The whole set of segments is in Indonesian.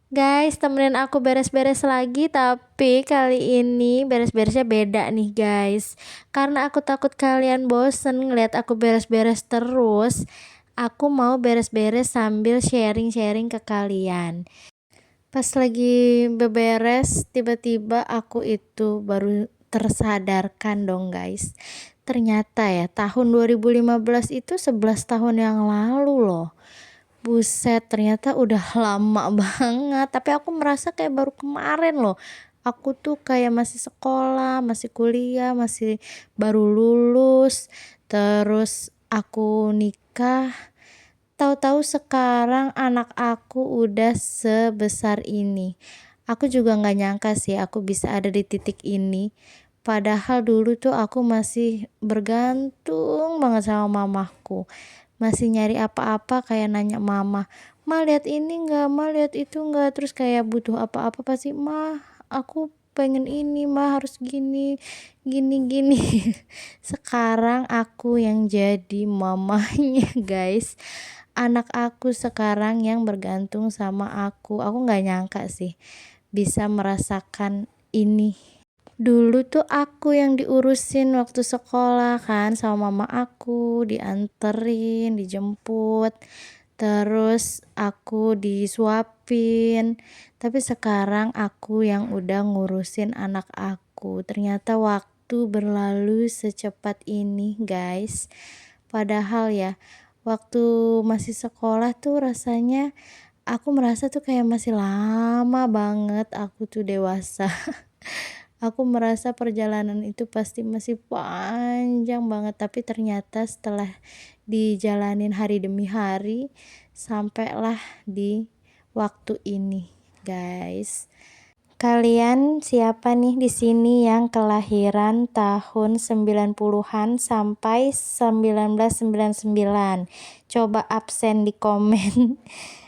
Guys, temenin aku beres-beres lagi, tapi kali ini beres-beresnya beda nih guys. Karena aku takut kalian bosen ngeliat aku beres-beres terus, aku mau beres-beres sambil sharing-sharing ke kalian. Pas lagi beberes, tiba-tiba aku itu baru tersadarkan dong guys. Ternyata ya, tahun 2015 itu 11 tahun yang lalu loh. Buset, ternyata udah lama banget, tapi aku merasa kayak baru kemarin loh. Aku tuh kayak masih sekolah, masih kuliah, masih baru lulus, terus aku nikah. Tahu-tahu sekarang anak aku udah sebesar ini. Aku juga nggak nyangka sih aku bisa ada di titik ini. Padahal dulu tuh aku masih bergantung banget sama mamaku. Masih nyari apa-apa kayak nanya mama, "Ma lihat ini enggak, Ma lihat itu enggak." Terus kayak butuh apa-apa pasti, "Ma, aku pengen ini, Ma, harus gini, gini, gini." Sekarang aku yang jadi mamanya, guys. Anak aku sekarang yang bergantung sama aku. Aku nggak nyangka sih bisa merasakan ini. Dulu tuh aku yang diurusin waktu sekolah kan sama mama aku, dianterin, dijemput, terus aku disuapin. Tapi sekarang aku yang udah ngurusin anak aku. Ternyata waktu berlalu secepat ini, guys. Padahal ya, waktu masih sekolah tuh rasanya aku merasa tuh kayak masih lama banget aku tuh dewasa. Aku merasa perjalanan itu pasti masih panjang banget, tapi ternyata setelah dijalanin hari demi hari, sampailah di waktu ini, guys. Kalian siapa nih di sini yang kelahiran tahun 90-an sampai 1999? Coba absen di komen.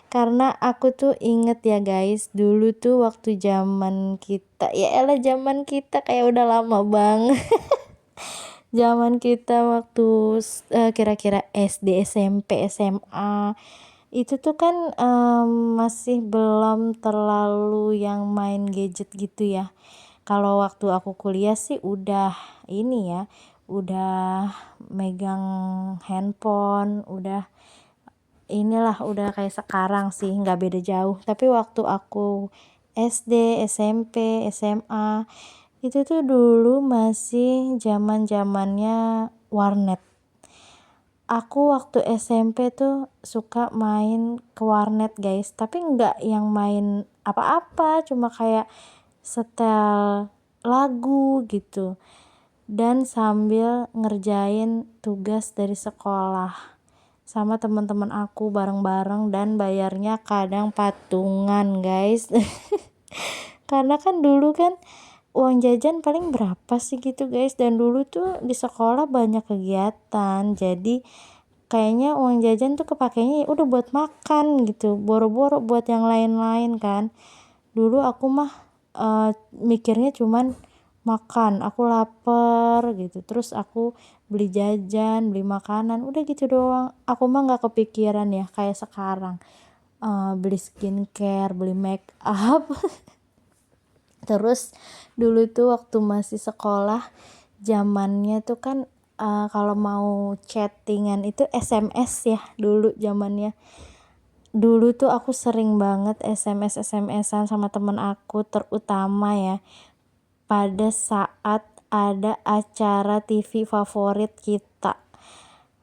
Karena aku tuh inget ya guys, dulu tuh waktu zaman kita, ya elah zaman kita kayak udah lama banget. Zaman kita waktu kira-kira SD, SMP, SMA itu tuh kan masih belum terlalu yang main gadget gitu ya. Kalau waktu aku kuliah sih udah ini ya, udah megang handphone, udah kayak sekarang sih, nggak beda jauh. Tapi waktu aku SD, SMP, SMA itu tuh dulu masih zaman-zamannya warnet. Aku waktu SMP tuh suka main ke warnet guys, tapi nggak yang main apa-apa, cuma kayak setel lagu gitu dan sambil ngerjain tugas dari sekolah sama teman-teman aku bareng-bareng, dan bayarnya kadang patungan guys. Karena kan dulu kan uang jajan paling berapa sih gitu guys, dan dulu tuh di sekolah banyak kegiatan, jadi kayaknya uang jajan tuh kepakainya ya udah buat makan gitu, boro-boro buat yang lain-lain kan. Dulu aku mah mikirnya cuman makan, aku lapar gitu, terus aku beli jajan, beli makanan, udah gitu doang. Aku mah nggak kepikiran ya kayak sekarang beli skincare, beli make up. Terus dulu tuh waktu masih sekolah, zamannya tuh kan kalau mau chattingan itu SMS ya dulu zamannya. Dulu tuh aku sering banget SMS-an sama temen aku, terutama ya pada saat ada acara TV favorit kita.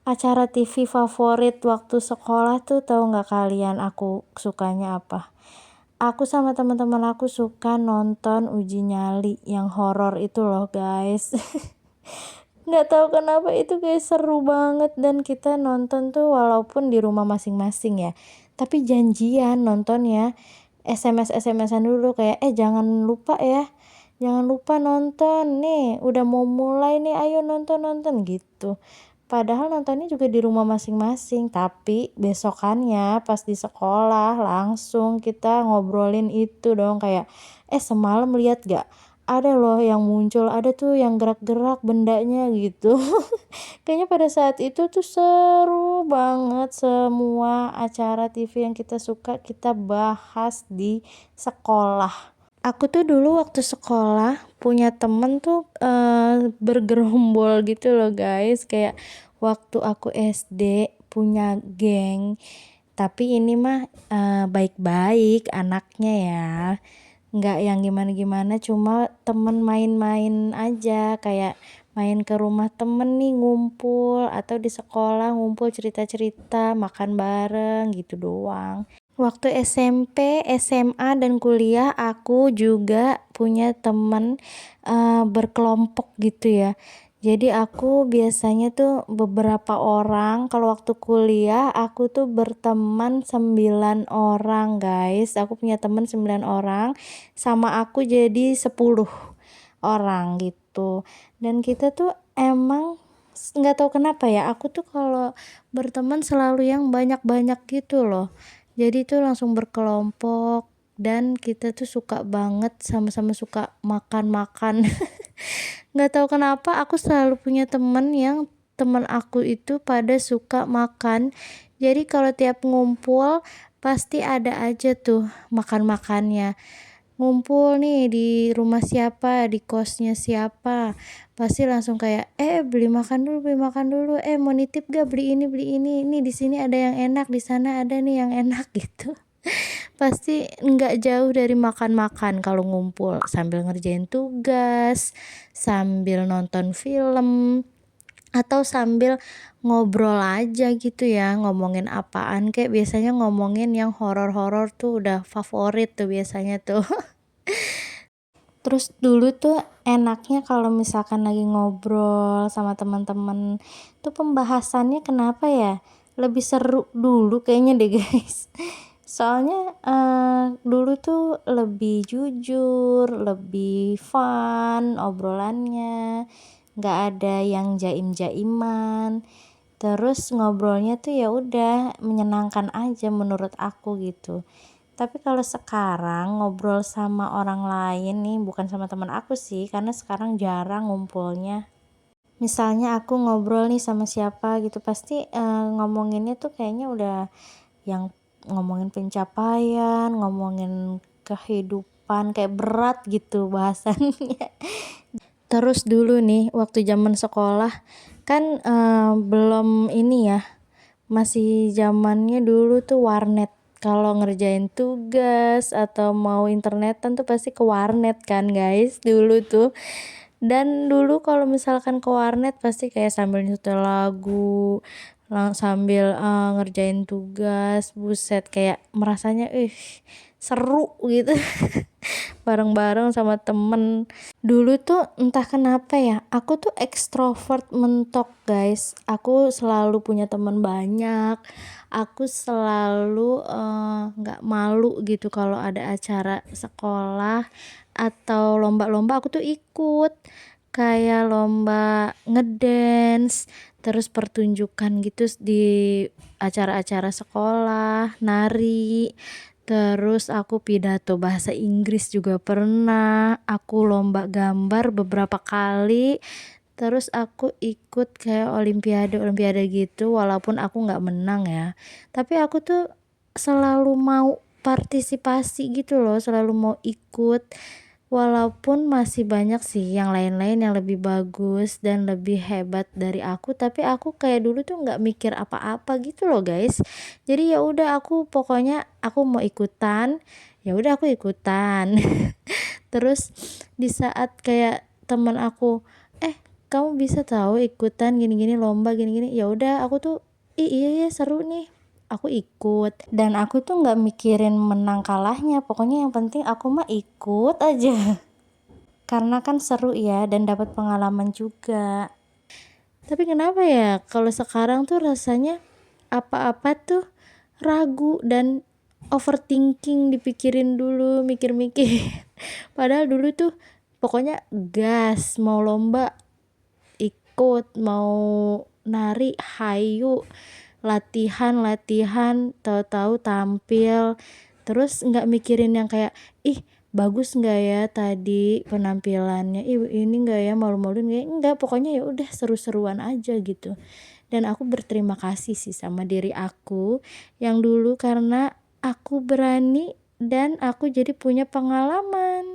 Acara TV favorit waktu sekolah tuh tahu nggak kalian aku sukanya apa? Aku sama teman-teman aku suka nonton Uji Nyali yang horor itu loh guys. Nggak tahu kenapa itu kayak seru banget, dan kita nonton tuh walaupun di rumah masing-masing ya, tapi janjian nontonnya. SMS-an dulu kayak jangan lupa ya, jangan lupa nonton nih, udah mau mulai nih, ayo nonton gitu. Padahal nontonnya juga di rumah masing-masing, tapi besokannya pas di sekolah langsung kita ngobrolin itu dong, kayak semalam lihat gak ada loh yang muncul, ada tuh yang gerak-gerak bendanya gitu. Kayaknya pada saat itu tuh seru banget, semua acara TV yang kita suka kita bahas di sekolah. Aku tuh dulu waktu sekolah punya temen tuh bergerombol gitu loh guys, kayak waktu aku SD punya geng, tapi ini mah baik-baik anaknya ya, nggak yang gimana-gimana, cuma temen main-main aja, kayak main ke rumah temen nih ngumpul, atau di sekolah ngumpul cerita-cerita makan bareng gitu doang. Waktu SMP, SMA, dan kuliah aku juga punya temen berkelompok gitu ya. Jadi aku biasanya tuh beberapa orang, kalau waktu kuliah aku tuh berteman 9 orang guys. Aku punya temen 9 orang, sama aku jadi 10 orang gitu. Dan kita tuh emang nggak tahu kenapa ya, aku tuh kalau berteman selalu yang banyak-banyak gitu loh. Jadi tuh langsung berkelompok, dan kita tuh suka banget sama-sama suka makan-makan. Nggak tahu kenapa aku selalu punya temen yang temen aku itu pada suka makan. Jadi kalau tiap ngumpul pasti ada aja tuh makan-makannya. Ngumpul nih di rumah siapa, di kosnya siapa, pasti langsung kayak beli makan dulu, mau nitip gak beli ini di sini ada yang enak, di sana ada nih yang enak gitu. Pasti nggak jauh dari makan-makan kalau ngumpul, sambil ngerjain tugas, sambil nonton film, atau sambil ngobrol aja gitu ya, ngomongin apaan, kayak biasanya ngomongin yang horor-horor tuh udah favorit tuh biasanya tuh. Terus dulu tuh enaknya kalau misalkan lagi ngobrol sama teman-teman tuh pembahasannya kenapa ya lebih seru dulu kayaknya deh guys. Soalnya dulu tuh lebih jujur, lebih fun obrolannya, nggak ada yang jaim-jaiman. Terus ngobrolnya tuh ya udah menyenangkan aja menurut aku gitu. Tapi kalau sekarang ngobrol sama orang lain nih, bukan sama teman aku sih, karena sekarang jarang ngumpulnya. Misalnya aku ngobrol nih sama siapa gitu, pasti ngomonginnya tuh kayaknya udah yang ngomongin pencapaian, ngomongin kehidupan, kayak berat gitu bahasannya. Terus dulu nih waktu zaman sekolah kan belum ini ya, masih zamannya dulu tuh warnet. Kalau ngerjain tugas atau mau internetan tuh pasti ke warnet kan guys dulu tuh. Dan dulu kalau misalkan ke warnet pasti kayak sambil nyetel lagu, sambil ngerjain tugas, buset kayak merasanya seru gitu. Bareng-bareng sama temen. Dulu tuh entah kenapa ya, aku tuh ekstrovert mentok guys. Aku selalu punya teman banyak, aku selalu nggak malu gitu kalau ada acara sekolah atau lomba-lomba aku tuh ikut, kayak lomba ngedance, terus pertunjukan gitu di acara-acara sekolah, nari. Terus aku pidato bahasa Inggris juga pernah, aku lomba gambar beberapa kali, terus aku ikut kayak olimpiade gitu, walaupun aku nggak menang ya. Tapi aku tuh selalu mau partisipasi gitu loh, selalu mau ikut. Walaupun masih banyak sih yang lain-lain yang lebih bagus dan lebih hebat dari aku, tapi aku kayak dulu tuh nggak mikir apa-apa gitu loh guys. Jadi ya udah aku pokoknya aku mau ikutan, ya udah aku ikutan. Terus di saat kayak teman aku, kamu bisa tahu ikutan gini-gini lomba gini-gini, ya udah aku tuh iya ya seru nih, aku ikut. Dan aku tuh nggak mikirin menang kalahnya, pokoknya yang penting aku mah ikut aja. Karena kan seru ya dan dapat pengalaman juga. Tapi kenapa ya kalau sekarang tuh rasanya apa-apa tuh ragu dan overthinking, dipikirin dulu, mikir-mikir. Padahal dulu tuh pokoknya gas, mau lomba ikut, mau nari hayu, latihan, tahu-tahu tampil. Terus nggak mikirin yang kayak bagus nggak ya tadi penampilannya, ih ini nggak ya, malu-maluin nggak ya, enggak, pokoknya ya udah seru-seruan aja gitu. Dan aku berterima kasih sih sama diri aku yang dulu karena aku berani dan aku jadi punya pengalaman.